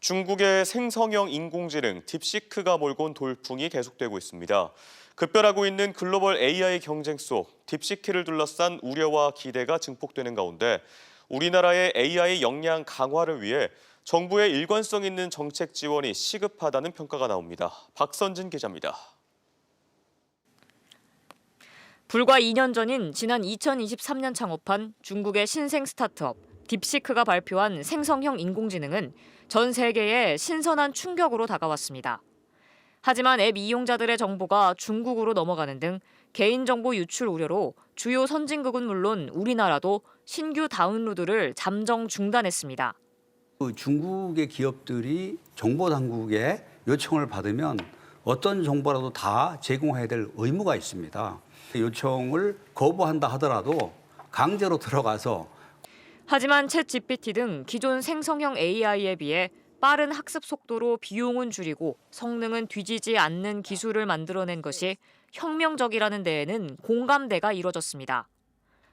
중국의 생성형 인공지능 딥시크가 몰고 온 돌풍이 계속되고 있습니다. 급변하고 있는 글로벌 AI 경쟁 속 딥시크를 둘러싼 우려와 기대가 증폭되는 가운데 우리나라의 AI 역량 강화를 위해 정부의 일관성 있는 정책 지원이 시급하다는 평가가 나옵니다. 박선진 기자입니다. 불과 2년 전인 지난 2023년 창업한 중국의 신생 스타트업 딥시크가 발표한 생성형 인공지능은 전 세계에 신선한 충격으로 다가왔습니다. 하지만 앱 이용자들의 정보가 중국으로 넘어가는 등 개인정보 유출 우려로 주요 선진국은 물론 우리나라도 신규 다운로드를 잠정 중단했습니다. 중국의 기업들이 정보당국의 요청을 받으면 어떤 정보라도 다 제공해야 될 의무가 있습니다. 요청을 거부한다 하더라도 강제로 들어가서 하지만 챗GPT 등 기존 생성형 AI에 비해 빠른 학습 속도로 비용은 줄이고 성능은 뒤지지 않는 기술을 만들어낸 것이 혁명적이라는 데에는 공감대가 이뤄졌습니다.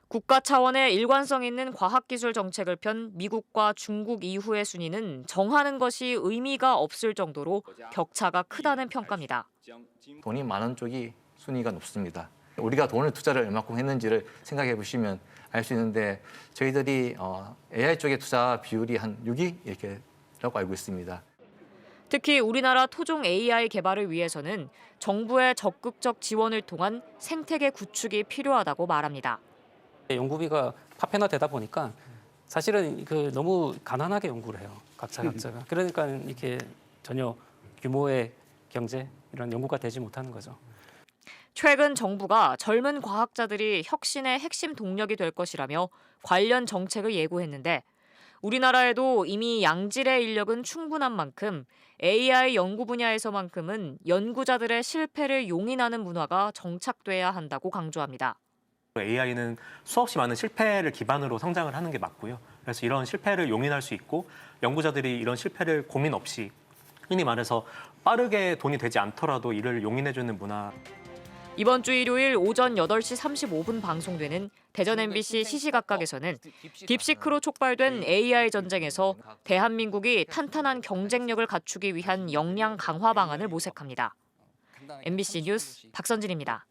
국가 차원의 일관성 있는 과학기술 정책을 편 미국과 중국 이후의 순위는 정하는 것이 의미가 없을 정도로 격차가 크다는 평가입니다. 돈이 많은 쪽이 순위가 높습니다. 우리가 돈을 투자를 얼마큼 했는지를 생각해 보시면 알 수 있는데 저희들이 AI 쪽의 투자 비율이 한 6위 이렇게라고 알고 있습니다. 특히 우리나라 토종 AI 개발을 위해서는 정부의 적극적 지원을 통한 생태계 구축이 필요하다고 말합니다. 연구비가 파편화되다 보니까 사실은 너무 가난하게 연구를 해요. 각자가. 그러니까 이렇게 전혀 규모의 경제 이런 연구가 되지 못하는 거죠. 최근 정부가 젊은 과학자들이 혁신의 핵심 동력이 될 것이라며 관련 정책을 예고했는데 우리나라에도 이미 양질의 인력은 충분한 만큼 AI 연구 분야에서만큼은 연구자들의 실패를 용인하는 문화가 정착돼야 한다고 강조합니다. AI는 수없이 많은 실패를 기반으로 성장을 하는 게 맞고요. 그래서 이런 실패를 용인할 수 있고 연구자들이 이런 실패를 고민 없이 흔히 말해서 빠르게 돈이 되지 않더라도 이를 용인해주는 문화. 이번 주 일요일 오전 8시 35분 방송되는 대전 MBC 시시각각에서는 딥시크로 촉발된 AI 전쟁에서 대한민국이 탄탄한 경쟁력을 갖추기 위한 역량 강화 방안을 모색합니다. MBC 뉴스 박선진입니다.